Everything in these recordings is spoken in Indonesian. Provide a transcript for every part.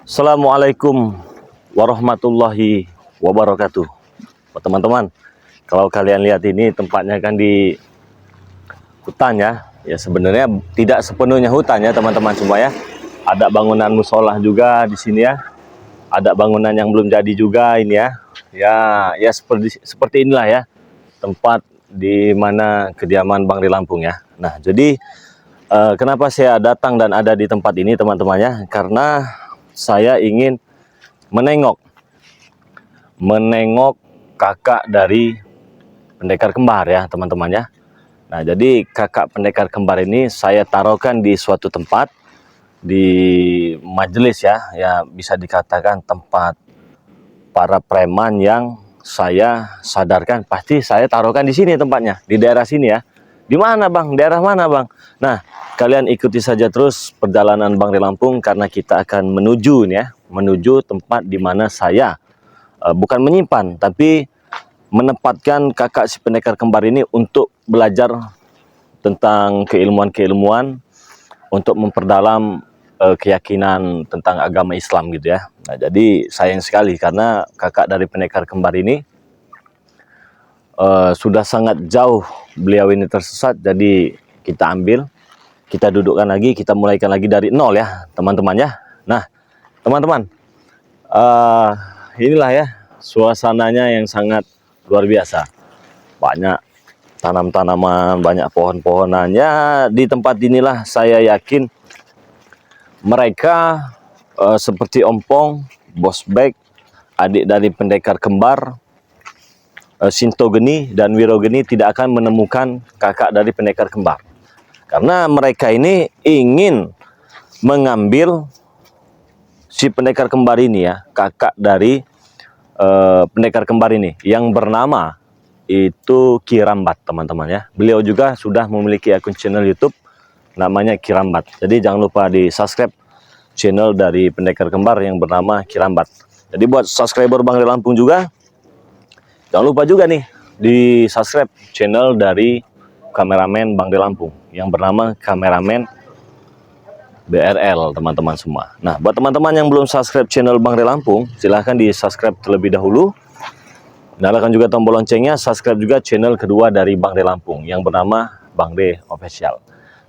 Assalamualaikum warahmatullahi wabarakatuh. Teman-teman, kalau kalian lihat ini tempatnya kan di hutan ya. Ya sebenarnya tidak sepenuhnya hutan ya teman-teman semua ya. Ada bangunan musola juga di sini ya. Ada bangunan yang belum jadi juga ini ya. Ya seperti inilah ya tempat di mana kediaman Bang di Lampung ya. Nah, jadi kenapa saya datang dan ada di tempat ini teman-temannya? Karena saya ingin menengok kakak dari pendekar kembar ya teman-teman ya. Nah, jadi kakak pendekar kembar ini saya taruhkan di suatu tempat, di majelis ya, ya bisa dikatakan tempat para preman yang saya sadarkan pasti saya taruhkan di sini tempatnya, di daerah sini ya. Di mana Bang? Daerah mana Bang? Nah, kalian ikuti saja terus perjalanan Bang di Lampung karena kita akan menuju nih ya, menuju tempat di mana saya bukan menyimpan tapi menempatkan kakak si pendekar kembar ini untuk belajar tentang keilmuan-keilmuan untuk memperdalam keyakinan tentang agama Islam gitu ya. Nah, jadi sayang sekali karena kakak dari pendekar kembar ini sudah sangat jauh beliau ini tersesat, jadi kita ambil, kita dudukkan lagi, kita mulaikan lagi dari nol ya teman-teman ya. Nah teman-teman, inilah ya suasananya yang sangat luar biasa, banyak tanam-tanaman, banyak pohon-pohonan ya. Di tempat inilah saya yakin mereka seperti Ompong, Bosbek, adik dari pendekar kembar, Sinto Geni dan Wiro Geni tidak akan menemukan kakak dari pendekar kembar. Karena mereka ini ingin mengambil si pendekar kembar ini ya, kakak dari pendekar kembar ini yang bernama itu Kirambat teman-teman ya. Beliau juga sudah memiliki akun channel YouTube namanya Kirambat. Jadi jangan lupa di subscribe channel dari pendekar kembar yang bernama Kirambat. Jadi buat subscriber Bang di Lampung juga, jangan lupa juga nih di subscribe channel dari kameramen Bang di Lampung yang bernama Kameramen BRL teman-teman semua. Nah, buat teman-teman yang belum subscribe channel Bang di Lampung, silahkan di subscribe terlebih dahulu. Nyalakan juga tombol loncengnya, subscribe juga channel kedua dari Bang De Lampung yang bernama Bang De Official.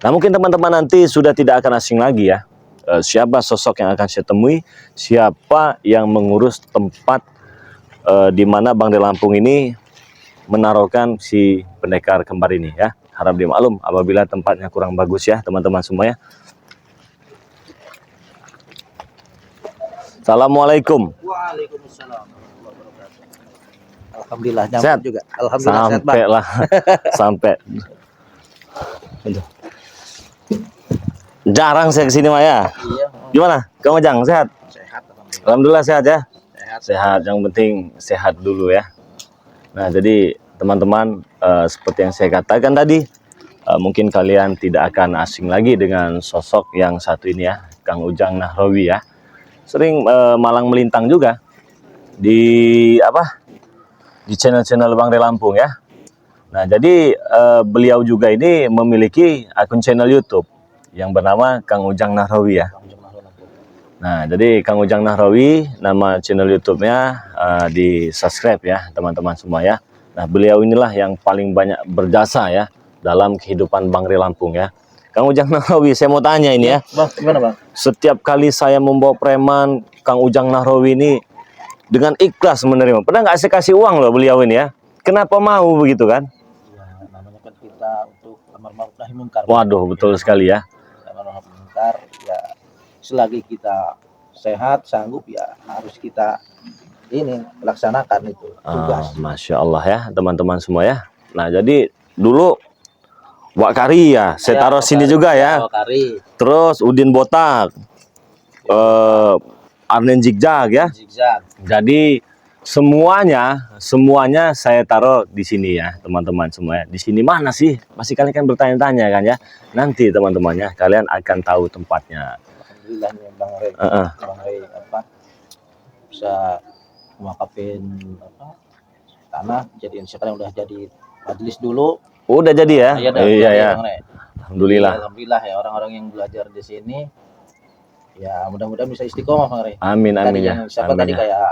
Nah, mungkin teman-teman nanti sudah tidak akan asing lagi ya, siapa sosok yang akan saya temui, siapa yang mengurus tempat di mana Bang De Lampung ini menaruhkan si pendekar kembar ini ya. Harap dimaklum apabila tempatnya kurang bagus ya teman-teman semua ya. Assalamualaikum. Waalaikumsalam. Alhamdulillah nyampe Sehat juga. Alhamdulillah sehat, Bang. sampai lah sampai. Jarang saya kesini Maya. Iya. Gimana? Kamu Jang sehat? Sehat alhamdulillah. Alhamdulillah sehat ya. Sehat. Sehat, yang penting sehat dulu ya. Nah, jadi teman-teman seperti yang saya katakan tadi, mungkin kalian tidak akan asing lagi dengan sosok yang satu ini ya, Kang Ujang Nahrawi ya. Sering malang melintang juga di di channel-channel Bang De Lampung ya. Nah, jadi beliau juga ini memiliki akun channel YouTube yang bernama Kang Ujang Nahrawi ya. Nah, jadi Kang Ujang Nahrawi, nama channel YouTube-nya di subscribe ya teman-teman semua ya. Nah, beliau inilah yang paling banyak berjasa ya dalam kehidupan Bang De Lampung ya. Kang Ujang Nahrawi, saya mau tanya ini ya. Bang, gimana Bang? Setiap kali saya membawa preman, Kang Ujang Nahrawi ini dengan ikhlas menerima. Pernah nggak saya kasih uang loh beliau ini ya? Kenapa mau begitu kan? Ya, namanya kan kita untuk amar ma'ruf nahi munkar. Waduh, betul sekali ya. Amar ma'ruf nahi munkar ya, selagi kita sehat, sanggup ya harus kita ini laksanakan itu tugas. Masya Allah ya teman-teman semua ya. Nah, jadi dulu Wak Kari ya, saya taruh sini juga ya. Kari. Terus Udin Botak, Arnen Zigzag ya. Zigzag. Jadi semuanya saya taruh di sini ya teman-teman semua ya. Di sini mana sih? Pasti kalian kan bertanya-tanya kan ya. Nanti teman-temannya kalian akan tahu tempatnya. Alhamdulillah nih Bang Rey. Bang Rey bisa mewakafin tanah, jadi sekarang udah jadi majelis dulu. Udah jadi ya? Iya ya. Bang Rey. Alhamdulillah. Alhamdulillah ya, orang-orang yang belajar di sini Ya mudah-mudahan bisa istiqomah Bang Rey. Amin Tadi amin ya. yang siapa Amin tadi ya. kayak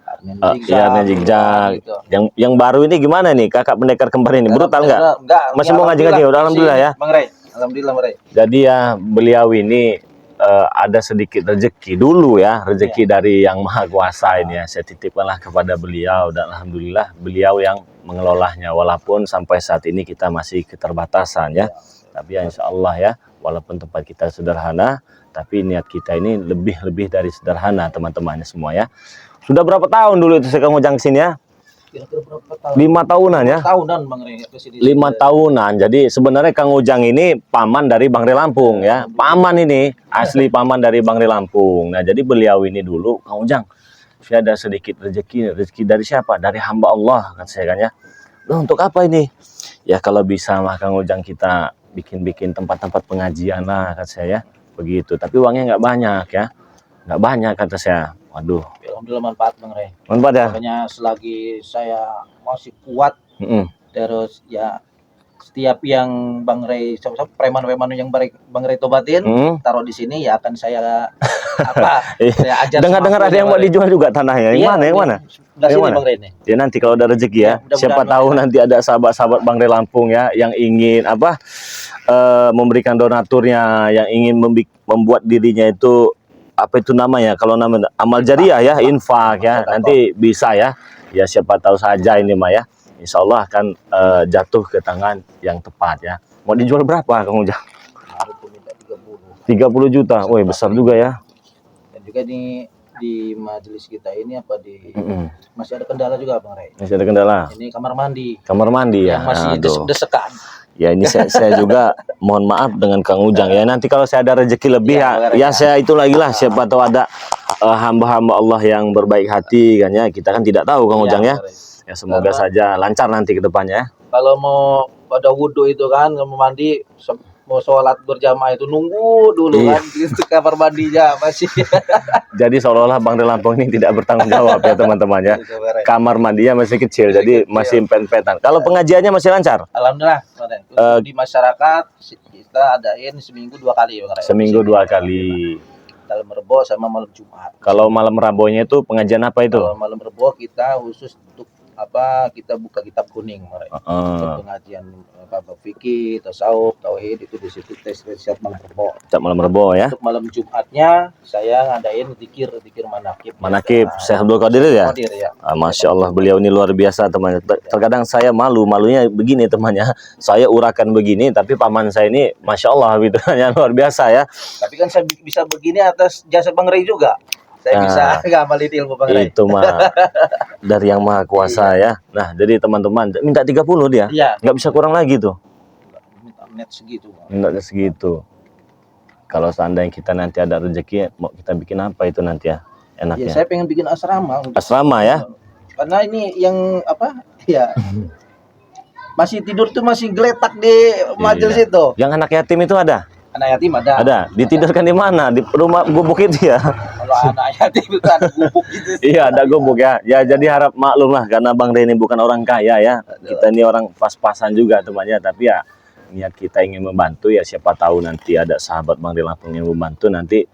Arnen Iya nih Jigjak. gitu. Yang baru ini gimana nih kakak pendekar kembar ini? Brutal nggak? Enggak. Masih Ya, mau ngaji-ngaji? Udah alhamdulillah ya. Bang Rey. Alhamdulillah Bang Rey. Jadi ya beliau ini ada sedikit rezeki dulu ya, rezeki dari Yang Maha Kuasa ini ya. Saya titipkanlah kepada beliau dan alhamdulillah beliau yang mengelolanya. Walaupun sampai saat ini kita masih keterbatasan ya. Tapi ya insya Allah ya, walaupun tempat kita sederhana, tapi niat kita ini lebih dari sederhana teman-temannya semua ya. Sudah berapa tahun dulu itu saya Kang Ujang kesini ya? Kira-kira berapa tahun? 5 tahunan ya? Tahunan Bang Rey ke sini. 5 tahunan. Jadi sebenarnya Kang Ujang ini paman dari Bang Rey Lampung ya. Paman ini asli paman dari Bang Rey Lampung. Nah, jadi beliau ini dulu Kang Ujang, saya ada sedikit rezeki dari siapa? Dari hamba Allah kan saya kan ya. Loh, untuk apa ini? Ya kalau bisa mah Kang Ujang kita bikin tempat-tempat pengajian lah kata saya ya. Begitu. Tapi uangnya nggak banyak ya. Nggak banyak kata saya. Waduh. Alhamdulillah manfaat Bang Rey. Manfaat ya? Makanya selagi saya masih kuat, terus ya setiap yang Bang Rey, preman-preman yang Bang Rey tobatin, taruh di sini ya akan saya saya ajar. Dengar-dengar ada yang mau dijual juga tanahnya. Yang mana? Yang mana? Yang mana? Bang Rey ini. Ya nanti kalau ada rezeki ya, siapa tahu nanti ada sahabat-sahabat Bang Rey Lampung ya yang ingin memberikan donaturnya, yang ingin membuat dirinya itu apa itu namanya, kalau namanya amal jariah ya, infak ya, nanti bisa ya. Ya siapa tahu saja ini mah ya. Insya Allah akan jatuh ke tangan yang tepat ya. Mau dijual berapa Kang Ujang? 30 juta. Woi, besar juga ya. Dan juga di majelis kita ini masih ada kendala juga Bang Rey. Masih ada kendala. Ini kamar mandi. Kamar mandi ya. Yang masih desek-desekan. Ya ini saya juga mohon maaf dengan Kang Ujang ya. Nanti kalau saya ada rezeki lebih ya saya itu lagi lah. Siapa tahu ada hamba-hamba Allah yang berbaik hati kan ya. Kita kan tidak tahu Kang Ujang ya. Ya semoga saja lancar nanti ke depannya. Kalau mau pada wudhu itu kan, mau mandi, mau sholat berjamaah itu nunggu dulu kan, itu kamar mandinya masih. Jadi seolah-olah Bang Rey Lampung ini tidak bertanggung jawab ya teman-teman ya. Kamar mandinya masih kecil, jadi masih empen-empetan. Kalau pengajiannya masih lancar? Alhamdulillah. Di masyarakat kita adain seminggu 2 kali. Seminggu 2 kali. Malam Rebo sama malam Jumat. Kalau malam Rabonya itu pengajian apa itu? Kalau malam Rebo kita khusus untuk kita buka kitab kuning, pengajian fikih, tasawuf, tauhid itu di situ setiap malam Rebo. Setiap malam Rebo ya. Untuk malam Jumatnya saya ngadain zikir manakib. Manakib Syekh Abdul Qadir ya? Masya Allah, beliau ini luar biasa teman. Terkadang saya malunya begini temannya. Saya urakan begini, tapi paman saya ini Masya Allah gitu ya, luar biasa ya. Tapi kan saya bisa begini atas jasa Bang Rey juga. Saya bisa ngamalin ilmu Bang Rey. Itu mah dari Yang Maha Kuasa ya. Nah, jadi teman-teman minta 30 dia. Iya. Nggak bisa kurang lagi tuh. Net segitu. Minta segitu. Kalau seandainya kita nanti ada rezeki, mau kita bikin apa itu nanti ya? Enaknya. Ya, saya pengen bikin asrama. Asrama ya? Karena ini yang ya masih tidur tuh masih geletak di majelis itu. Yang anak yatim itu ada? Anak yatim ada. Ada. Ditidurkan di mana? Di rumah gubuk itu ya? Kalau anak yatim itu ada gubuk gitu. Iya, ada gubuk ya. Ya jadi harap maklum lah karena Bang Rey ini bukan orang kaya ya. Kita ini orang pas-pasan juga temannya, tapi ya niat kita ingin membantu ya, siapa tahu nanti ada sahabat Bang Rey Lampung yang membantu nanti.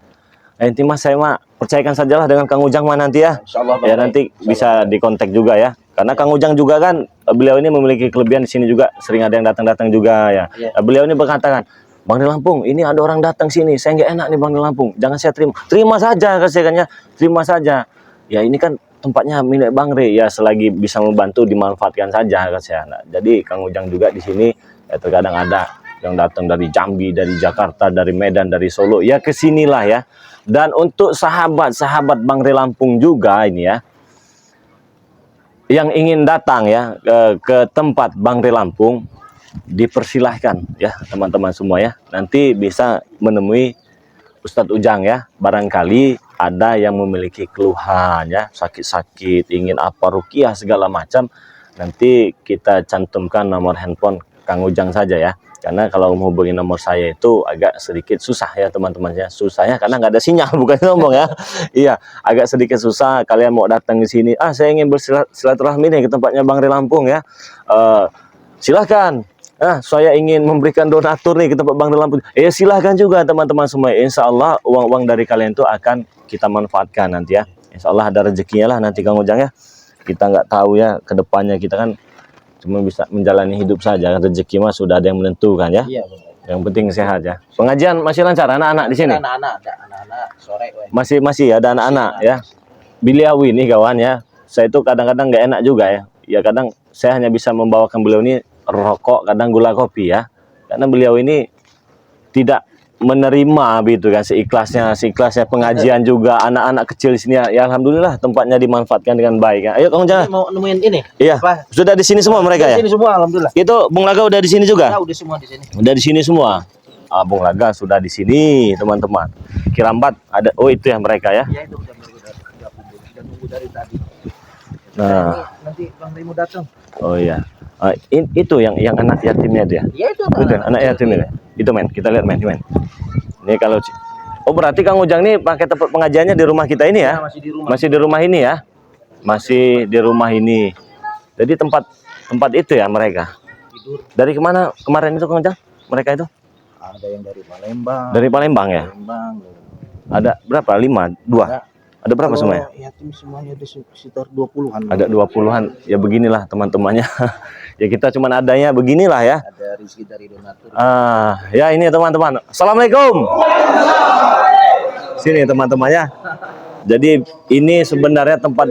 Inti mas saya mah percayakan sajalah dengan Kang Ujang mah nanti ya. Insyaallah, ya nanti bisa dikontak juga ya. Karena Kang Ujang juga kan beliau ini memiliki kelebihan di sini juga, sering ada yang datang-datang juga ya. Beliau ini berkatakan, Bang Rey Lampung, ini ada orang datang sini, saya nggak enak nih Bang Rey Lampung, jangan saya terima. Terima saja katanya, terima saja. Ya ini kan tempatnya milik Bang Rey ya, selagi bisa membantu dimanfaatkan saja katanya. Nah, jadi Kang Ujang juga di sini ya, terkadang ada yang datang dari Jambi, dari Jakarta, dari Medan, dari Solo, ya kesinilah ya. Dan untuk sahabat-sahabat Bang Rey Lampung juga ini ya, yang ingin datang ya ke tempat Bang Rey Lampung, dipersilahkan ya teman-teman semua ya. Nanti bisa menemui Ustadz Ujang ya. Barangkali ada yang memiliki keluhan ya, sakit-sakit, ingin apa ruqyah segala macam, nanti kita cantumkan nomor handphone Kang Ujang saja ya. Karena kalau menghubungi nomor saya itu agak sedikit susah ya teman-teman ya. Susahnya karena nggak ada sinyal, bukan sombong ya. Iya, agak sedikit susah. Kalian mau datang ke sini, saya ingin bersilaturahmi nih ke tempatnya Bang Rey Lampung ya. Silahkan. saya ingin memberikan donatur nih ke tempat Bang Lampung. Silahkan juga teman-teman semua. Insya Allah uang-uang dari kalian itu akan kita manfaatkan nanti ya. Insya Allah ada rezekinya lah nanti Kang Ujang ya. Kita nggak tahu ya ke depannya, kita kan cuma bisa menjalani hidup saja. Rezeki mah sudah ada yang menentukan ya. Iya, benar. Yang penting sehat ya. Pengajian masih lancar anak-anak di sini? Anak-anak sore. Masih ada anak-anak ya. Beliau ini kawan ya. Saya itu kadang-kadang nggak enak juga ya. Ya kadang saya hanya bisa membawakan beliau ini rokok, kadang gula kopi ya. Karena beliau ini tidak menerima gitu kan, seikhlasnya pengajian juga anak-anak kecil di sini ya. Alhamdulillah tempatnya dimanfaatkan dengan baik ya. Ayo Kang Ujang. Mau nemuin ini? Iya. Apa? Sudah di sini semua mereka ya? Di sini semua alhamdulillah. Itu Bung Laga udah di sini juga? Ya, udah semua di sini. Udah di sini semua. Bung Laga sudah di sini, teman-teman. Kirambat ada. Oh, itu ya mereka ya. Iya, itu udah nunggu dari tadi. Nah, nanti Bang Rimo datang. oh iya. Itu yang anak yatimnya dia. Iya, itu Anak yatimnya. Itu men, kita lihat men. Ini kalau berarti Kang Ujang nih pakai tempat pengajiannya di rumah kita ini ya? Masih di rumah. Masih di rumah ini ya? Masih di rumah ini. Jadi tempat itu ya mereka. Tidur. Dari kemana kemarin itu Kang Ujang? Mereka itu? Ada yang dari Palembang. Dari Palembang ya? Palembang. Ada berapa? 5? 2? Ada berapa semuanya? Yatim semuanya ada sekitar 20-an. Ada 20-an. Ya beginilah teman-temannya. Ya kita cuma adanya beginilah ya. Ada rezeki dari donatur. Ya ini teman-teman. Assalamualaikum. Sini teman-temannya. Jadi ini sebenarnya tempat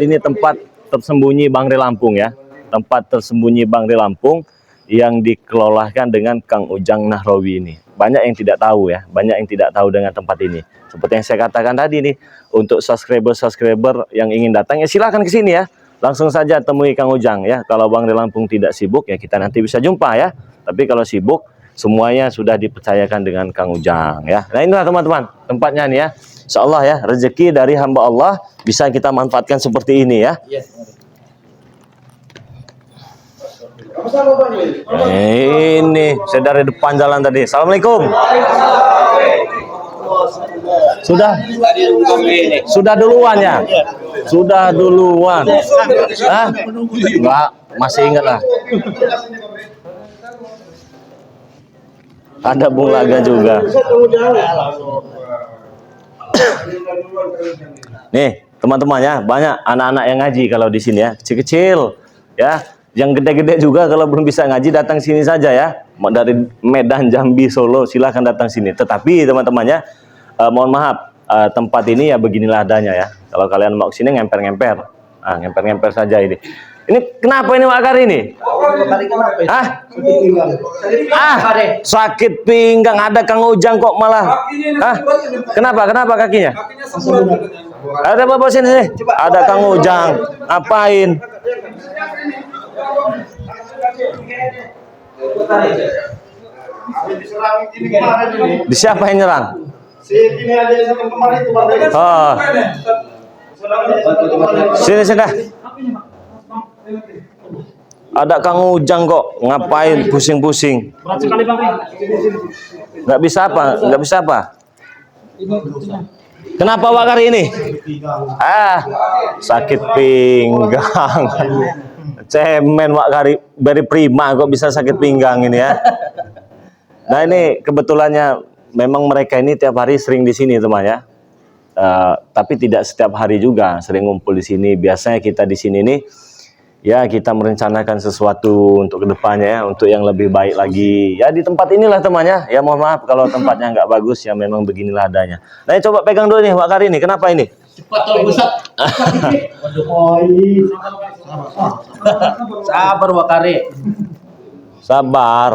tersembunyi Bangre Lampung ya. Tempat tersembunyi Bangre Lampung yang dikelolakan dengan Kang Ujang Nahrawi ini. Banyak yang tidak tahu ya, banyak yang tidak tahu dengan tempat ini. Seperti yang saya katakan tadi nih, untuk subscriber yang ingin datang ya silahkan ke sini ya. Langsung saja temui Kang Ujang ya. Kalau Bangre Lampung tidak sibuk ya kita nanti bisa jumpa ya. Tapi kalau sibuk semuanya sudah dipercayakan dengan Kang Ujang ya. Nah inilah teman-teman tempatnya nih ya. Insya Allah ya rezeki dari hamba Allah bisa kita manfaatkan seperti ini ya. Yes. Ini saya dari depan jalan tadi. Assalamualaikum. Sudah duluan ya? Sudah duluan. Enggak, masih ingat lah. Ada Bung Laga juga. Nih, teman-teman ya, banyak anak-anak yang ngaji kalau di sini ya, kecil-kecil ya. Yang gede-gede juga kalau belum bisa ngaji datang sini saja ya. Dari Medan, Jambi, Solo silahkan datang sini. Tetapi teman-temannya mohon maaf tempat ini ya beginilah adanya ya. Kalau kalian mau kesini ngemper-ngemper, ngemper-ngemper saja ini. Ini kenapa ini Wak Kari ini? Sakit pinggang ada Kang Ujang kok malah. Kenapa kakinya? Ada bapak sini. Ada Kang Ujang. Ngapain? Di siapa yang nyerang? Oh. Sini. Ada Kang Ujang kok, ngapain pusing-pusing? Nggak bisa apa? Kenapa Wak Kari ini? Sakit pinggang. Cemen Wak Kari, dari prima kok bisa sakit pinggang ini ya. Nah ini kebetulannya memang mereka ini tiap hari sering di sini teman ya. Tapi tidak setiap hari juga sering ngumpul di sini. Biasanya kita di sini nih ya kita merencanakan sesuatu untuk kedepannya ya, untuk yang lebih baik lagi. Ya di tempat inilah temannya. Ya mohon maaf kalau tempatnya nggak bagus ya memang beginilah adanya. Nah coba pegang dulu nih Wak Kari ini. Kenapa ini? Cepat tolong Ustaz. Sabar Wak Kari. Sabar.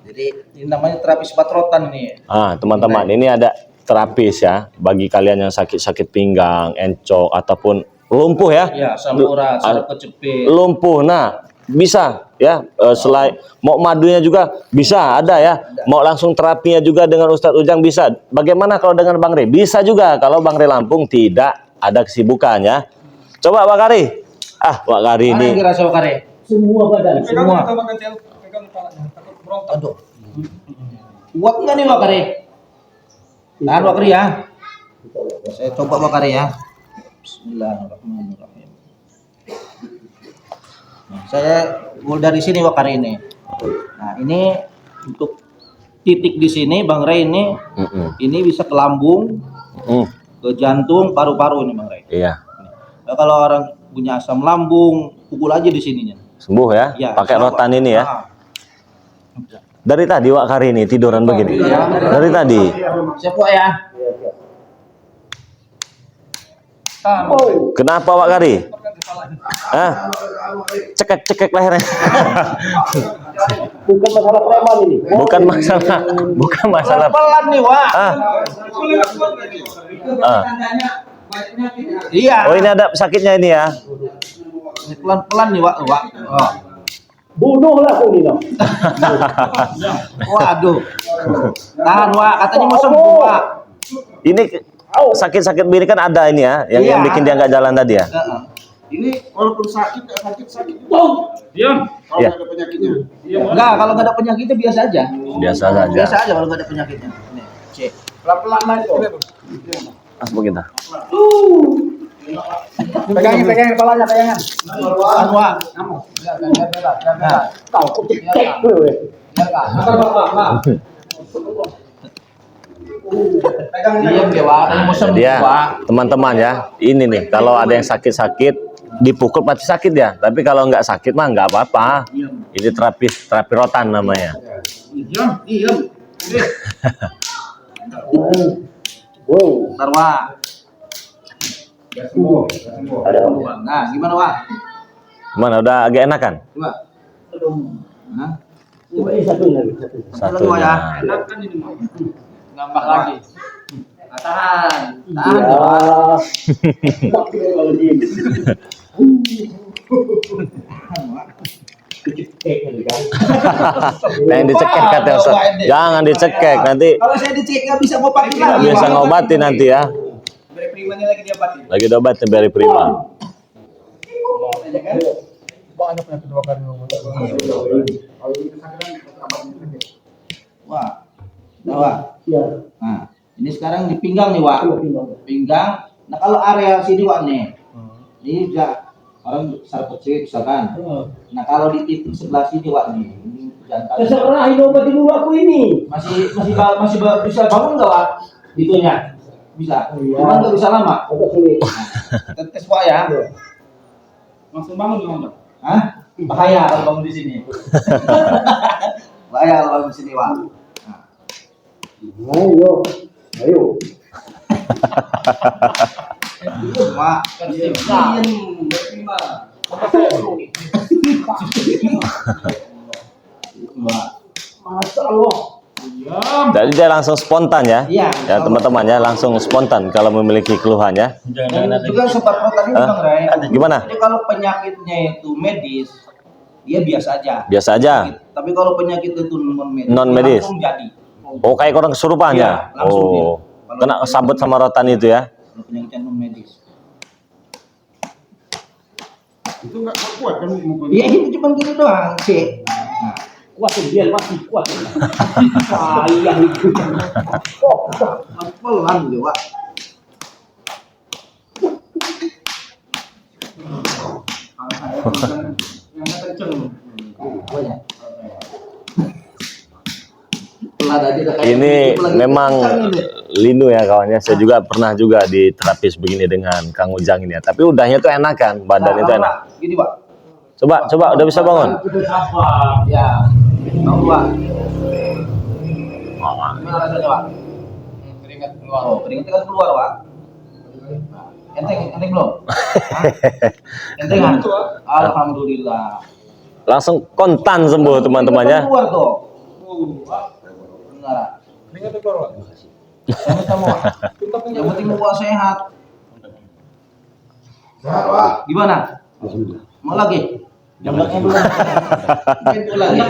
Jadi ini namanya terapis batrotan ini. Teman-teman, ini ada terapis ya bagi kalian yang sakit-sakit pinggang, encok ataupun lumpuh ya. Ya, samurat, saraf kecepit. Lumpuh. Nah, bisa ya. Selain mau madunya juga bisa, ada ya. Mau langsung terapinya juga dengan Ustadz Ujang bisa. Bagaimana kalau dengan Bang Re? Bisa juga kalau Bang Re Lampung tidak ada kesibukan ya. Coba Wak Kari. Wak Kari ini. Mana yang dirasa Wak Kari? Semua badan, semua. Aduh. Kuat nggak nih Wak Kari? Tahan Wak Kari ya. Saya coba Wak Kari ya. Bismillahirrahmanirrahim. Nah, saya mulai dari sini Wak Kari ini. Nah, ini untuk titik di sini Bang Rey ini bisa ke lambung, ke jantung, paru-paru ini Bang Rey. Iya. Nah, kalau orang punya asam lambung, pukul aja di sininya. Sembuh ya? Ya, Pakai rotan ini ya. Nah. Dari tadi Wak Kari ini tiduran begini. Iya. Dari tadi. Siap Wak ya. Kenapa Wak Kari? Hah? Cekek lehernya. Bukan masalah preman ini. Bukan masalah. Pelan nih Wak. Iya. Oh, ini ada sakitnya ini ya. Pelan-pelan nih Wak. Oh. Bunuhlah kau ini. Waduh. Tahan Wak, katanya mau sembuh Wak. Ini sakit-sakit begini kan ada ini ya, yang bikin dia nggak jalan tadi ya. Ini walaupun sakit sakit. Diam. Kalau Ya. ada penyakitnya. Enggak, kalau nggak ada penyakitnya biasa aja. Biasa saja. Biasa aja kalau nggak ada penyakitnya. Nih, cek. Pelan-pelan aja. Mas kita. Pegangin kepalanya, pegangan. Tahan Wak. Nah, Kau cek dulu. diam dia Wak, katanya mau sembuh Dia Wak. teman-teman ya, ini nih kalau ada yang sakit-sakit dipukul pasti sakit ya. Tapi kalau nggak sakit mah nggak apa-apa. Ini terapi rotan namanya. Diam. Bentar Wak. Nah, gimana Wak? Gimana udah agak enakan? Coba. Nah, Satu lagi. satu lagi Wak ya. Satunya. Kan ini mau. Ngambak lagi. Tahan. Tahan. Ah. Kalau diem. Yang dicekek katanya Ustaz. Jangan dicekek nanti Kalau saya dicek nggak bisa ngobatin lagi. bisa Wak. ngobatin nanti ya. Beri primanya lagi diobatin. Lagi diobatin dari prima. Banyak penyakit dua kali. Wah. Nah, Wak. Iya. Nah, ini sekarang di pinggang nih, Wak. Pinggang. Nah, kalau area sini, Wak nih. Ini udah orang besar kecil misalkan. Nah, kalau di titik sebelah sini, Wak nih. Ini jantan. Terserah obatin dulu aku ini. Masih bisa bangun nggak, Wak? Itunya. Bisa. Iya. Cuman nggak bisa lama. Agak sulit. Nah, tes Wak ya. Langsung bangun dong. Hah? Bahaya kalau bangun di sini. Bahaya kalau bangun di sini, Wak. Ayo. Wak, Masya Allah. Diam. Jadi dia langsung spontan ya. Iya. Ya teman-teman ya, langsung spontan kalau memiliki keluhan ya. Dan juga sempat tadi Bang Ray. Gimana? Jadi kalau penyakitnya itu medis, dia biasa aja. Biasa aja. Tapi kalau penyakit itu non medis, Non medis. langsung jadi. Oh, kayak orang kesurupan Iya, ya. langsung dia. Oh. Kena sabut sama rotan itu ya. Kalau penyakit non medis. Itu nggak kuat kan mukulnya. Iya, itu cuma gini doang, sih. Nah, Kuat dia masih kuat. Sayang itu. pelan gitu, Wak. Pelan aja udah kayak Ini gitu lagi. memang Kencang ini. linu ya kawannya. Saya juga pernah juga di terapis begini dengan Kang Ujang ini ya. Tapi udahnya tuh enak kan, badan Nah, itu Wak, enak. Gini, Wak. Coba udah bisa bangun. Ya. Bangun, Wak. Gimana rasanya, Wak? Keringat keluar. Oh, keringatnya kan keluar, Wak. Enteng belum? Hah? Enteng kan? Alhamdulillah. Langsung kontan sembuh teman-teman ya. Keringat keluar tuh. Benar. Keringatnya keluar, Pak. Sama-sama, Wak. Yang penting Wak sehat. Sehat, Pak. Gimana? Mau lagi? Jambaknya dulu. Mungkin dulu lagi.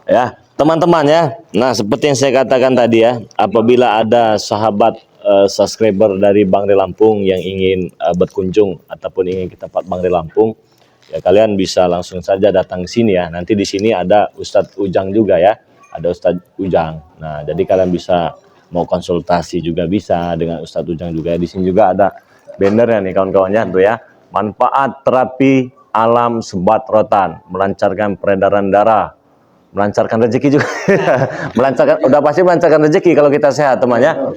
Ya, teman-teman ya. Nah, seperti yang saya katakan tadi ya, apabila ada sahabat subscriber dari Bang Rey Lampung yang ingin berkunjung ataupun ingin ke tempat Bang Rey Lampung, ya kalian bisa langsung saja datang ke sini ya. Nanti di sini ada Ustadz Ujang juga ya. Ada Ustadz Ujang. Nah, jadi kalian bisa mau konsultasi juga bisa dengan Ustadz Ujang juga. Di sini juga ada bannernya nih kawan-kawannya tuh ya. Manfaat terapi alam sebat rotan, melancarkan peredaran darah, melancarkan rezeki juga. Melancarkan, udah pasti melancarkan rezeki kalau kita sehat temannya.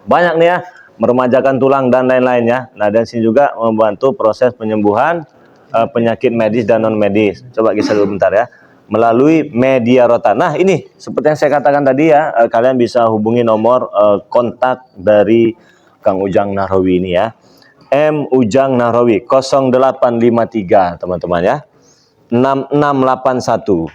Banyak nih ya, meremajakan tulang dan lain-lainnya. Nah, dan sini juga membantu proses penyembuhan penyakit medis dan non medis. Coba kisah dulu bentar ya. Melalui media rotan. Nah, ini seperti yang saya katakan tadi ya, kalian bisa hubungi nomor kontak dari Kang Ujang Nahrawi ini ya. M Ujang Nahrawi 0853 teman-teman ya. 6681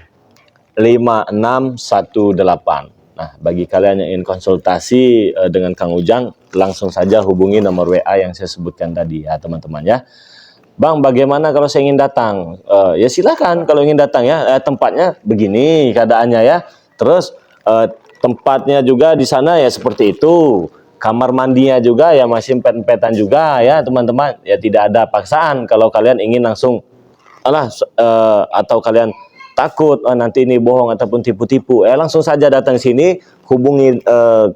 5618. Nah, bagi kalian yang ingin konsultasi dengan Kang Ujang, langsung saja hubungi nomor WA yang saya sebutkan tadi ya teman-teman ya. Bang, bagaimana kalau saya ingin datang? Ya silakan kalau ingin datang ya. Tempatnya begini keadaannya ya. Terus tempatnya juga di sana ya seperti itu. Kamar mandinya juga ya masih empet-empetan juga ya teman-teman. Ya tidak ada paksaan kalau kalian ingin langsung atau kalian takut nanti ini bohong ataupun tipu-tipu. Langsung saja datang sini, hubungi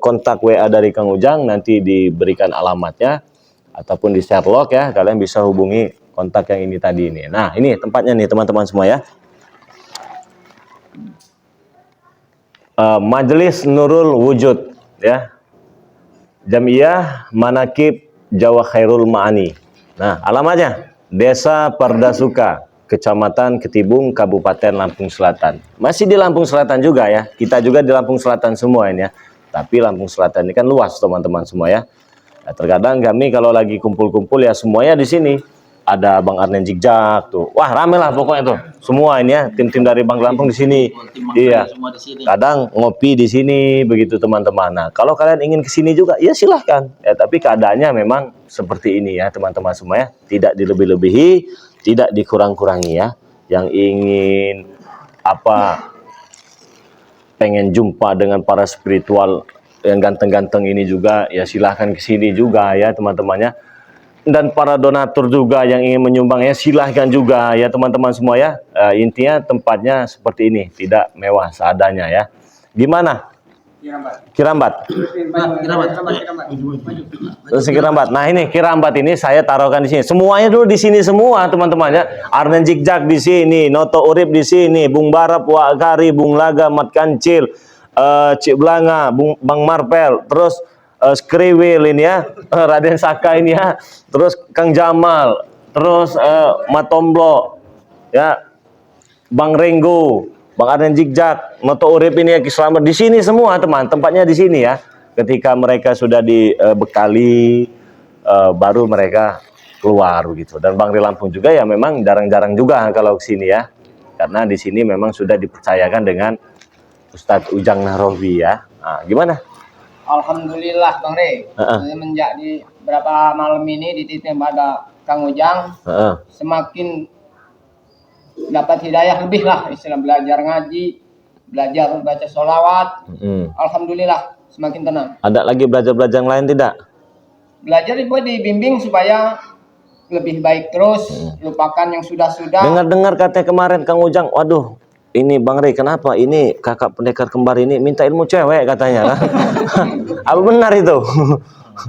kontak WA dari Kang Ujang, nanti diberikan alamatnya ataupun di Sherlock ya, kalian bisa hubungi kontak yang ini tadi ini. Nah, ini tempatnya nih teman-teman semua ya. Majelis Nurul Wujud ya. Jamiah Manakib Jawa Khairul Ma'ani. Nah, alamatnya Desa Pardasuka, Kecamatan Ketibung, Kabupaten Lampung Selatan. Masih di Lampung Selatan juga ya. Kita juga di Lampung Selatan semua ini ya. Tapi Lampung Selatan ini kan luas teman-teman semua ya. Nah, terkadang kami kalau lagi kumpul-kumpul ya semuanya di sini. Ada Bang Arnen Jigjak tuh. Wah, rame lah pokoknya tuh. Semua ini ya, tim-tim dari Bang Lampung di sini. Iya. Kadang ngopi di sini begitu teman-teman. Nah, kalau kalian ingin ke sini juga ya silahkan. Ya, tapi keadaannya memang seperti ini ya teman-teman semua ya. Tidak dilebih-lebihi, tidak dikurang-kurangi ya. Yang ingin pengen jumpa dengan para spiritual yang ganteng-ganteng ini juga ya silahkan ke sini juga ya teman-temannya. Dan para donatur juga yang ingin menyumbang ya silahkan juga ya teman-teman semua ya. Intinya tempatnya seperti ini, tidak mewah seadanya ya. Gimana? Kirambat. Kirambat. Nah, ini Kirambat ini saya taruhkan di sini. Semuanya dulu di sini semua teman-teman ya. Arnen Jigjak di sini, Noto Urip di sini, Bung Barap, Wak Kari, Bung Laga, Mat Kancil, Cik Blanga, Bang Marpel, terus Skriwil ini ya, Raden Saka ini ya, terus Kang Jamal, terus Matomblo, ya, Bang Renggo, Bang Arnen Jigjak, Noto Urip ini ya, Kiselamat di sini semua teman, tempatnya di sini ya. Ketika mereka sudah dibekali, baru mereka keluar gitu. Dan Bang Ri Lampung juga ya memang jarang-jarang juga kalau ke sini ya, karena di sini memang sudah dipercayakan dengan Ustadz Ujang Nahrawi ya. Nah, gimana? Alhamdulillah Bang Rey, semenjak di berapa malam ini dititip pada Kang Ujang, semakin dapat hidayah lebih lah, istilah belajar ngaji, belajar baca sholawat. Alhamdulillah semakin tenang. Ada lagi belajar-belajar yang lain tidak? Belajar dibuat dibimbing supaya lebih baik terus, lupakan yang sudah-sudah. Dengar-dengar kata kemarin Kang Ujang, waduh, ini Bang Rey kenapa ini kakak pendekar kembar ini minta ilmu cewek katanya. Apa benar itu?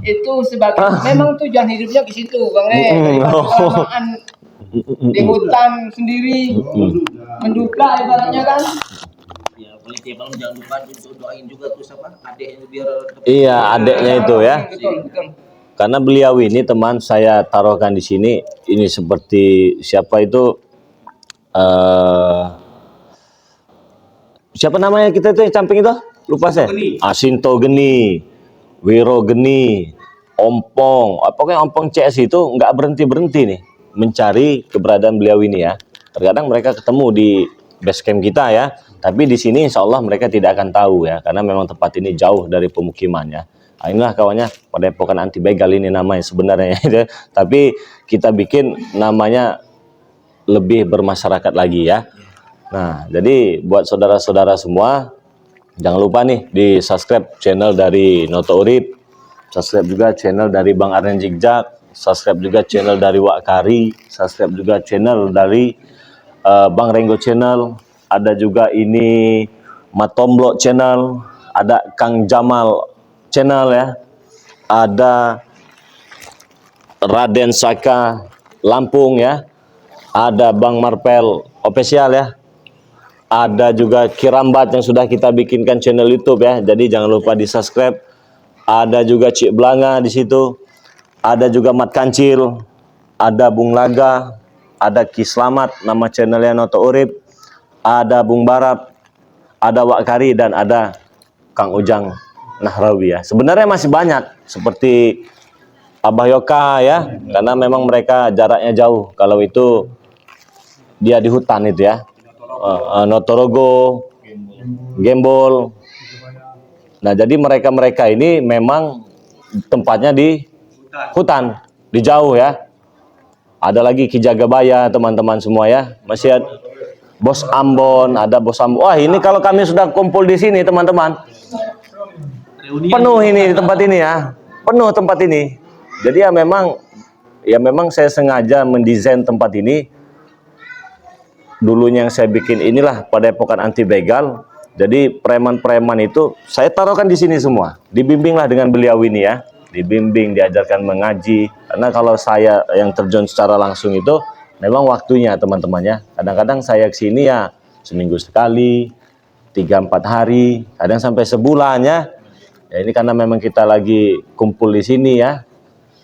Itu sebagai memang tujuan hidupnya ke situ Bang Rey. Kelamaan di hutan sendiri menduga ibaratnya kan. Ya, boleh Bang, jangan lupa doain juga tuh siapa? Adeknya biar Iya, adeknya itu ya. Betul. Karena beliau ini teman saya taruhkan di sini, ini seperti siapa itu siapa namanya kita itu yang camping itu? Lupa saya. Asinto Geni, Wiro Geni, Ompong. Pokoknya Ompong CS itu nggak berhenti nih mencari keberadaan beliau ini ya. Terkadang mereka ketemu di base camp kita ya. Tapi di sini insya Allah mereka tidak akan tahu ya. Karena memang tempat ini jauh dari pemukiman ya. Nah, inilah kawannya Padepokan Anti Begal ini namanya sebenarnya. Tapi kita bikin namanya lebih bermasyarakat lagi ya. Nah, jadi buat saudara-saudara semua, jangan lupa nih di subscribe channel dari Noto Urip, subscribe juga channel dari Bang Arnen Jigjak, subscribe juga channel dari Wak Kari, subscribe juga channel dari Bang Renggo channel, ada juga ini Matomblo channel, ada Kang Jamal channel ya, ada Raden Saka Lampung ya. ada Bang Marpel official ya. Ada juga Kirambat yang sudah kita bikinkan channel YouTube ya. Jadi jangan lupa di-subscribe. Ada juga Cik Blanga di situ. Ada juga Mat Kancil, ada Bung Laga, ada Ki Slamet nama channelnya Noto Urip. Ada Bung Barap, ada Wak Kari dan ada Kang Ujang Nahrawi ya. Sebenarnya masih banyak seperti Abah Yoka ya, karena memang mereka jaraknya jauh. Kalau itu dia di hutan itu ya. Notorogo, Gembol. Nah, jadi mereka-mereka ini memang tempatnya di hutan, di jauh ya. Ada lagi Ki Jagabaya teman-teman semua ya. Masih ada Bos Ambon, ada Bos Ambon. Wah, ini kalau kami sudah kumpul di sini teman-teman. Penuh ini di tempat ini ya. Penuh tempat ini. Jadi ya memang saya sengaja mendesain tempat ini. Dulunya yang saya bikin inilah Padepokan Anti Begal. Jadi preman-preman itu saya taruhkan di sini semua. Dibimbinglah dengan beliau ini ya. Dibimbing, diajarkan mengaji. Karena kalau saya yang terjun secara langsung itu memang waktunya teman-teman ya. Kadang-kadang saya ke sini ya seminggu sekali, 3-4 hari, kadang sampai sebulan ya. Ya ini karena memang kita lagi kumpul di sini ya.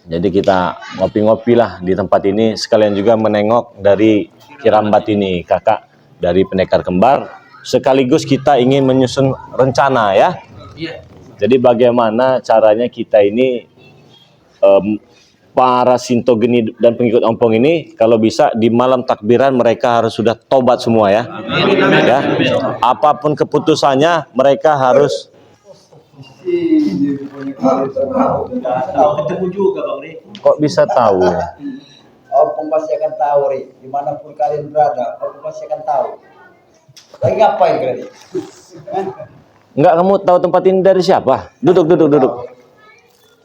Jadi kita ngopi-ngopi lah di tempat ini, sekalian juga menengok dari Kirambat ini, kakak dari pendekar kembar. Sekaligus kita ingin menyusun rencana ya. Jadi bagaimana caranya kita ini para Sinto Geni dan pengikut Ompong ini kalau bisa di malam takbiran mereka harus sudah tobat semua ya. Ya. Apapun keputusannya mereka harus Ketemu juga Bang Ri. kok bisa tahu ya? Ompong pasti akan tahu Ri. Dimanapun kalian berada, Ompong pasti akan tahu. Lagi ngapain kalian? Enggak, kamu tahu tempat ini dari siapa? Duduk.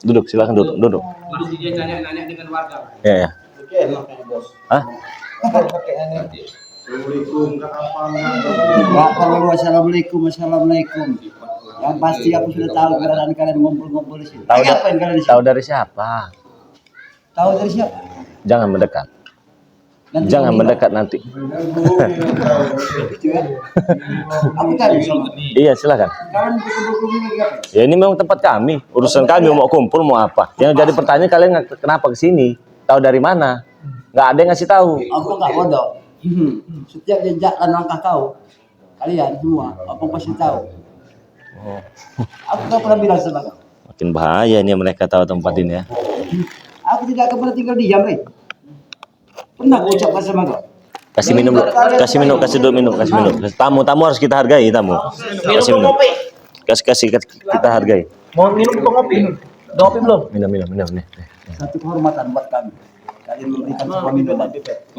Duduk, silakan duduk. Masih dia nanya-nanya dengan warga. Ya. Oke, makanya bos. Hah? Assalamualaikum. Yang pasti aku sudah tahu keberadaan kalian ngumpul-ngumpul di sini. Tahu Ngapain kalian di sini? tahu dari siapa? Tahu dari siapa? Jangan mendekat. Nanti Jangan kamu mendekat nanti. gitu ya. Aku tadi sama. Iya, silakan. Kalian kumpul-kumpul lagi apa? Ya ini memang tempat kami. Urusan kami mau kumpul mau apa. Yang jadi pertanyaan kalian kenapa ke sini? Tahu dari mana? Nggak ada yang ngasih tahu. Aku nggak bodoh. Setiap jejak dan langkah kau, kalian semua, aku pasti tahu. Aku tak pernah bilang sama kau. Makin bahaya ini mereka tahu tempat ini ya. Aku tidak akan pernah tinggal diam, Pernah aku ucapkan sama kau. Kasih minum dulu. Kasih dulu minum. Tamu harus kita hargai tamu. Kasih minum. Kasih kita hargai. Mau minum atau ngopi? Udah ngopi belum? Minum nih. Satu kehormatan buat kami. Kalian memberikan sebuah minuman.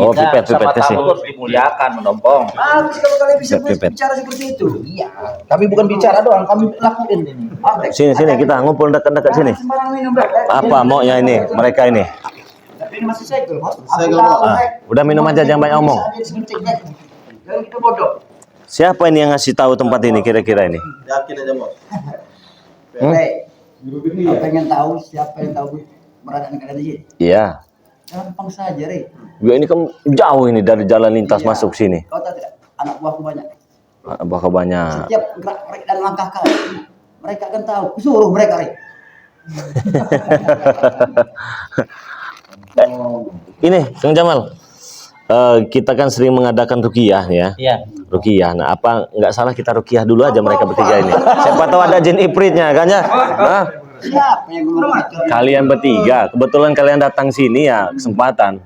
Oh, pipet kasih. Harus dimuliakan, Ompong. Bagus kalau kalian bisa Pipet. bicara seperti itu. Iya. Kami bukan bicara doang, kami lakuin ini. Sini kita ngumpul dekat sini. Sembarang minum, Bro. Apa maunya ini? Mereka ini. Tapi ini masih segel, Bos. Segel, Aku tahu, Ah, udah minum aja jangan banyak omong. Jangan kita bodoh. Siapa ini yang ngasih tahu tempat ini kira-kira ini? Yakin aja, Bos. Kau pengen tahu siapa yang tahu keberadaan kalian di sini? Iya. Gampang saja, Rey. Gue ini kan jauh ini dari jalan lintas Iya. masuk sini. Kau tahu tidak? Anak buahku banyak. Bakal banyak. Setiap gerak dan langkah kau, mereka akan tahu. Suruh mereka, Rey. Ini Kang Jamal. Kita kan sering mengadakan ruqyah ya. Iya. Ruqyah. Nah, apa nggak salah kita ruqyah dulu aja mereka bertiga ini. Siapa tahu ada jin ifritnya kan ya? Hah? Siapa yang ngomong itu? Kalian bertiga, kebetulan kalian datang sini ya kesempatan.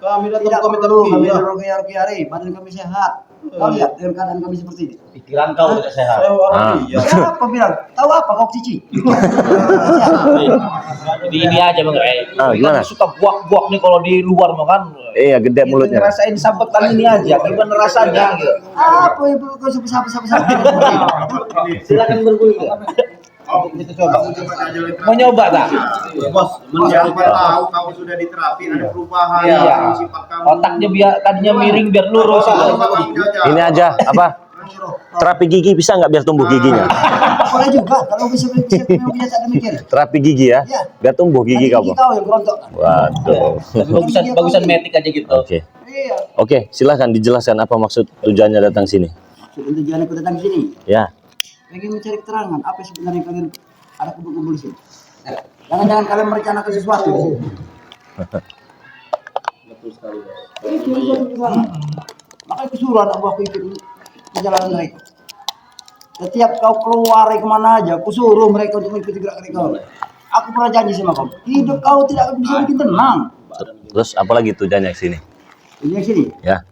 Kami Tidak datang kami perlu kami terus. ruqyah, Rey. Badan kami sehat. Kau lihat dengan keadaan kami seperti ini. Pikiran kau tidak sehat. Ah. Siapa bilang? Tahu apa kau cici? Jadi ini aja Bang Ray. Gimana? Suka buak-buak nih kalau di luar mah kan. Iya, gede mulutnya. Ngerasain sampetan ini aja. Gimana rasanya gitu. Apa yang kau siapa? Silakan bergulir. Kita coba. Mau nyoba tak? Bos, siapa tahu kamu sudah diterapi ada perubahan Iya. dalam sifat kamu. Otaknya biar tadinya miring biar lurus. Ini aja apa? Terapi gigi bisa nggak biar tumbuh giginya? Boleh juga kalau bisa punya tak demikian. Terapi gigi ya, Iya. biar tumbuh gigi Nanti kamu. kau yang berontok. Waduh. Tapi bagusan metik aja gitu. Oke. Iya. Oke, silahkan dijelaskan apa maksud tujuannya datang sini. Maksud tujuan aku datang sini, Ya. pengen mencari keterangan apa yang sebenarnya kalian ada kumpul-kumpul di sini. Jangan-jangan kalian merencanakan sesuatu di sini. Betul sekali, Bos. Itu yang keterangan. Makanya kusuruh anak buahku ikut perjalanan mereka. Setiap kau keluar kemana aja, kusuruh mereka untuk mengikuti gerak kau. Aku pernah janji sama kau, hidup kau tidak akan bisa bikin tenang. Terus apalagi tujuannya ke sini? Ini yang sini, Ya.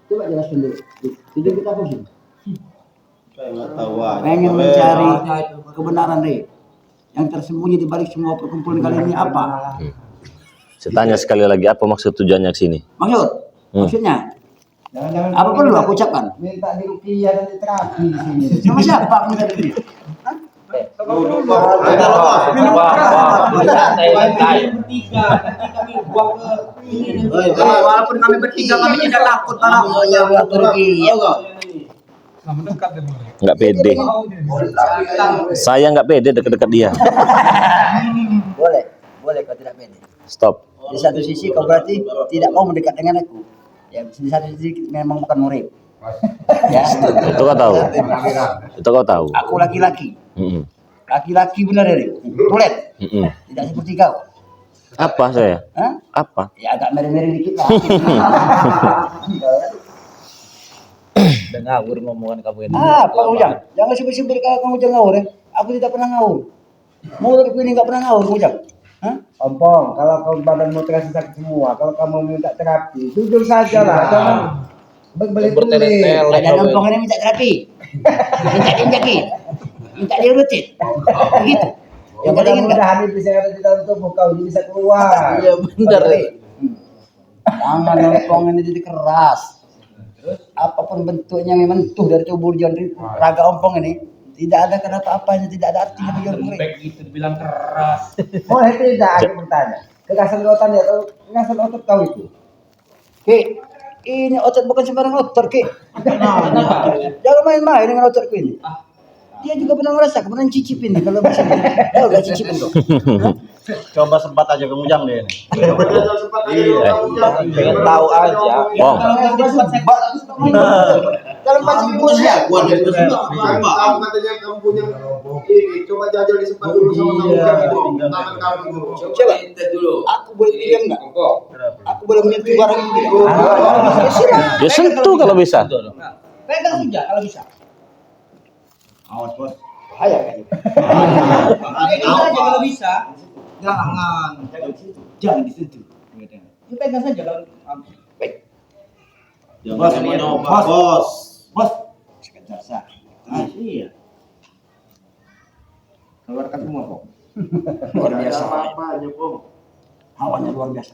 coba jelaskan dulu. Tujuan kita apa sih? Saya nggak tahu aja. Pengen mencari kebenaran deh. Yang tersembunyi di balik semua perkumpulan kali ini apa? Saya tanya sekali lagi apa maksud tujuannya ke sini? Maksudnya? Jangan-jangan Apa perlu aku ucapkan? minta dirukiah dan diterapi di sini. Sama siapa aku minta duit? Walaupun kami bertiga kami tidak takut karena Nggak pede. Saya nggak pede dekat-dekat dia. boleh kau tidak pede. Stop. Di satu sisi kau berarti tidak mau mendekat dengan aku. Ya, di satu sisi memang bukan murid. Ya, Itu kau tahu. Itu kau tahu. aku laki-laki. Mm-mm. Laki-laki benar ini. Tulen. Mm-mm. Tidak seperti kau. Apa saya? Hah? Apa? Ya agak merah-merah dikit lah. Udah ngawur ngomongan kamu ini. Apa Ujang? Jangan sebut-sebut kalau kamu Ujang ngawur ya. Aku tidak pernah ngawur. Mulut aku ini nggak pernah ngawur Ujang. Hah? Ompong, kalau kau badanmu terasa sakit semua, kalau kamu minta terapi, jujur saja lah, jangan berbelit-belit. Ada ompong ini minta terapi. Minta diinjakin. Minta diurutin. Begitu. Yang Yang kalian enggak. mudah-mudahan iblis yang ada di dalam tubuh kau ini bisa keluar. Iya benar. Tangan ompong ini jadi keras. Apapun bentuknya yang mentuh dari tubuh John raga ompong ini tidak ada kenapa-apanya, tidak ada artinya bagi orang murid. Itu dibilang keras. Boleh tidak aku bertanya. Kegasan otot dia atau kegasan otot kau itu? Ki, ini otot bukan sembarang otot, Ki. Jangan main-main dengan ototku ini. Dia juga pernah ngerasakan, pernah cicipin nih kalau bisa. Tahu gak cicipin kok? Coba sempat aja kamu jam deh ini. Pengen tahu aja. Bong. Dalam pasti musia. Kamu katanya kamu punya ini, coba jajal disempat dulu sama kamu itu. Tangan kamu itu. Coba dulu. Aku boleh diam enggak? Aku boleh menyentuh barang ini tidak? Ya sentuh kalau bisa. Pegang saja kalau bisa. Awas bos. Bahaya kan? Pegang saja kalau bisa. Jangan. Jangan disentuh. Ya pegang saja kalau. Baik. Jangan mencoba, bos. Bos. Sekedar sah. Iya. Keluarkan semua kok. Luar biasa. Apa aja, Bang. Hawanya luar biasa.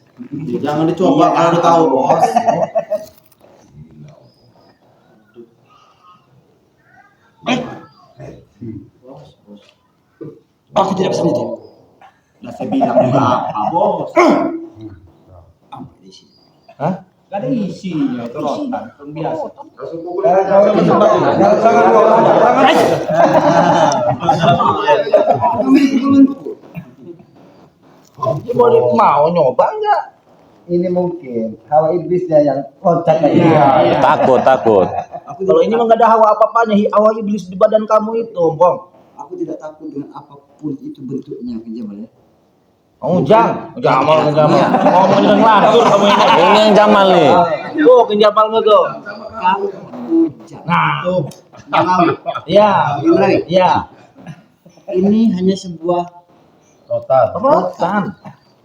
Jangan dicoba kalau udah tahu, bos. Aku tidak bisa menyentuh. Nah, saya bilang juga apa, bos? Apa isi? Gak ada isinya, itu rotan. Biasa. Langsung pukul. Boleh mau nyoba enggak? Ini mungkin hawa iblisnya yang kontak lagi. Ya, takut. Kalau ini mah nggak ada hawa apa-apanya, hawa iblis di badan kamu itu, Bang. Aku tidak takut dengan apapun itu bentuknya, Jamal ya. Oh, Jamal. Ngomongin yang lantur kamu ini. Ini yang Jamal nih. Tuh, Jamal tuh. Kamu ujang. Nah, Tuh, kamu. ya, Gimana? ya. Ini hanya sebuah Rotan.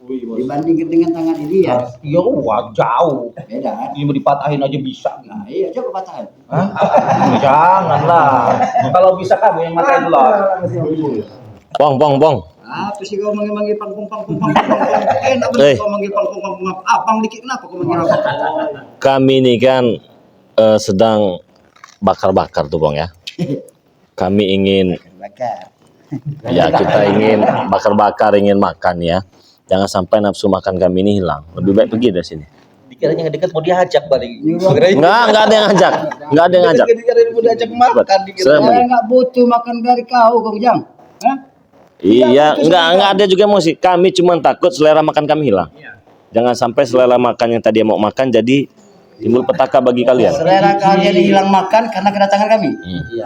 dibandingkan dengan tangan ini ya Iya, wah, jauh. beda kan? Ini mau dipatahin aja bisa. Nah, iya coba patahan. Hah? Janganlah. Kalau bisa kamu yang matain dulu. Bong. Apa sih kau manggil panggung. Enak betul kau manggil panggung. Abang dikit kenapa kau manggil abang? Kami ini kan sedang bakar-bakar tuh, Bang ya. Kami ingin Bakar. ya kita ingin bakar-bakar, ingin makan ya. Jangan sampai nafsu makan kami ini hilang. Lebih baik pergi dari sini. Dikiranya dekat mau diajak balik. Enggak ada yang ngajak. Enggak ada yang ngajak. Dikiranya mau diajak makan. Saya Saya nggak butuh makan dari kau, Kang Jang. Hah? Iya, enggak ada juga emosi. Kami cuma takut selera makan kami hilang. Jangan sampai selera makan yang tadi mau makan jadi Timbul petaka bagi kalian. Selera kalian hilang makan karena kedatangan kami.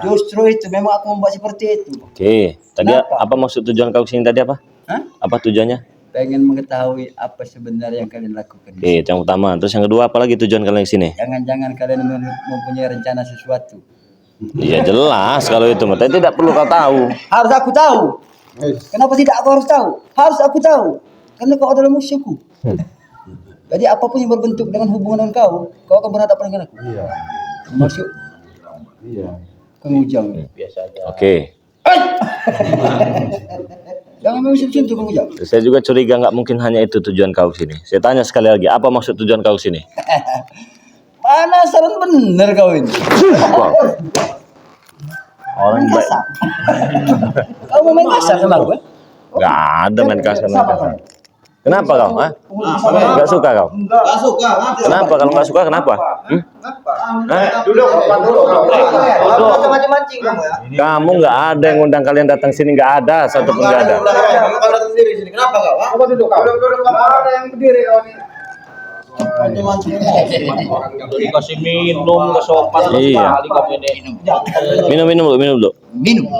Justru itu memang aku membuat seperti itu. Oke, tadi Kenapa? apa maksud tujuan kau kesini tadi apa? Hah? Apa tujuannya? Pengen mengetahui apa sebenarnya yang kalian lakukan. Oke, itu yang utama. Terus yang kedua, apa lagi tujuan kalian kesini? Jangan-jangan kalian mempunyai rencana sesuatu. Iya jelas kalau itu, tapi tidak perlu kau tahu. Harus aku tahu. Kenapa tidak aku harus tahu? Harus aku tahu. Karena kau adalah musuhku. Jadi apapun yang berbentuk dengan hubungan dengan kau akan berhadapan dengan aku. Iya. Masuk. Iya. Kang Ujang. Biasa aja. Oke. Jangan menyentuh Kang Ujang. Saya juga curiga nggak mungkin hanya itu tujuan kau sini. Saya tanya sekali lagi, apa maksud tujuan kau sini? Penasaran bener kau ini. Wow. Orang baik. Kasar. Kau mau main kasar sama gue? Nggak ada main kasar. Kenapa kau? Hah? Nggak suka kau? Nggak suka. Kenapa? Kalau nggak suka kenapa? Duduk dulu. Macam-macam kamu ya. Kamu nggak ada yang ngundang kalian datang sini, nggak ada satu pun nggak ada. Kau datang sendiri sini. Kenapa kau? Coba duduk kau. Duduk. Ada yang berdiri kau nih. Dikasih minum, kesopan Iya. sekali kamu ini. Minum dulu. Minum.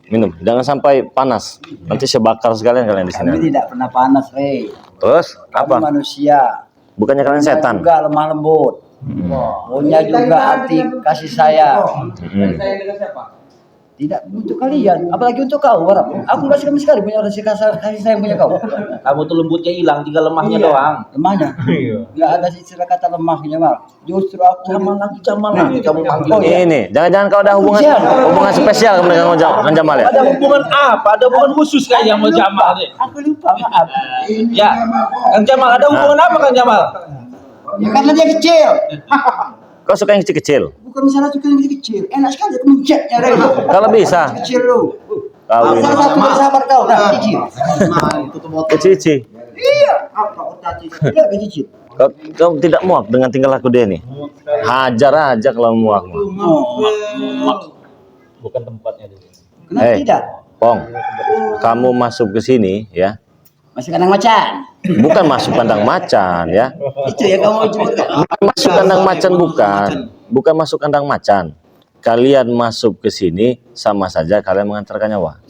Minum. Jangan sampai panas. Nanti saya bakar sekalian kalian di Kami sini. tidak pernah panas, Rey. Terus Kami apa? manusia. Bukannya kalian Punya setan? juga lemah lembut. Punya juga arti kasih sayang. Hmm. Tidak untuk kalian, apalagi untuk kau, Barap. Aku nggak suka sekali punya kasih sayang punya kau. Kamu tuh lembutnya hilang, tinggal lemahnya doang. Lemahnya, nggak ada istilah kata lemahnya, Mal. Justru aku Jamal lagi kamu panggil. Oh, iya. Ini, jangan-jangan kau ada hubungan spesial dengan Jamal ya? Ada hubungan apa? Ada hubungan khusus kayak yang sama Jamal nih. Aku lupa, maaf. Ya, Kang Jamal ada hubungan apa Kang Jamal? Ya, karena dia kecil. Kau suka yang kecil-kecil? Bukan misalnya suka yang kecil. Enak sekali aku mencetnya, Rey. Kalau bisa, Kecil lu. kau Salah ini. satu dari sahabat kau, nah, cicil. Cici. Iya. Apa kau cicil? Iya, cicil. Kau tidak muak dengan tingkah laku dia nih? Hajar aja kalau muak. Bukan tempatnya di sini. Kenapa tidak? Pong, kamu masuk ke sini ya? Masih kandang macan. Bukan masuk kandang macan ya? Itu ya kamu cuma. Masuk kandang macan bukan masuk kandang macan. Kalian masuk ke sini sama saja kalian mengantarkan nyawa.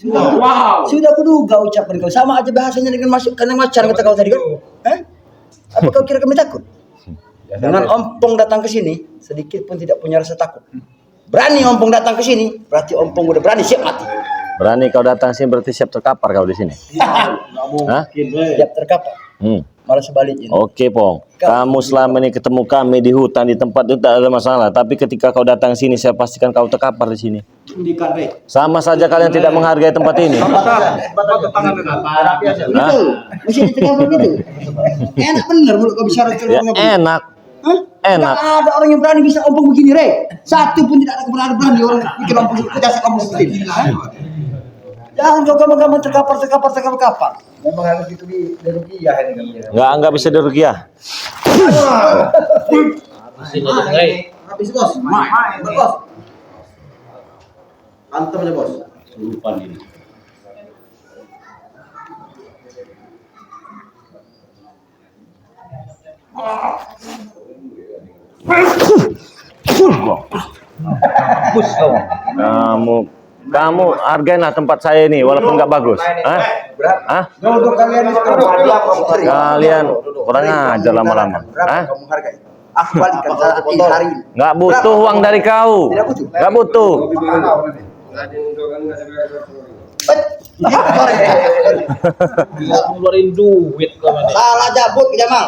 Sudah kuduga ucapan kau sama aja bahasanya dengan masuk kandang macan kata kau tadi kan? Hah? Apa kau kira kami takut? Dengan ompong datang ke sini, sedikit pun tidak punya rasa takut. Berani ompong datang ke sini, berarti ompong udah berani siap mati. Berani kau datang sini berarti siap terkapar kau di sini. Hah? Siap terkapar. Malah sebaliknya. Oke, Pong. Kamu selama ini ketemu kami di hutan di tempat itu tak ada masalah. Tapi ketika kau datang sini, saya pastikan kau terkapar di sini. Sama saja kalian tidak menghargai tempat ini. Hah? Itu, mesti ditegakkan gitu. Enak bener mulut kau bicara Ya, enak. Hah? Enak. Nggak ada orang yang berani bisa ompong begini, Rey. Satu pun tidak ada berani orang bikin ompong jasa kamu seperti ini. Hah? Jangan kau gampang-gampang terkapar. Memang harus gitu di rupiah ini kan. Nggak bisa dirugiah. Habis bos. Main bos. Antem aja bos. Lupa ini. Kamu hargailah tempat saya ini walaupun nggak bagus. Hah? Hah? Untuk kalian itu Kalian kurang ajar lama-lama. Hah? kamu hargai. Aku balikan saat hari ini. Nggak butuh uang dari kau. Tidak butuh. Nggak butuh. Ngeluarin duit kemana? Salah jabut Jamal.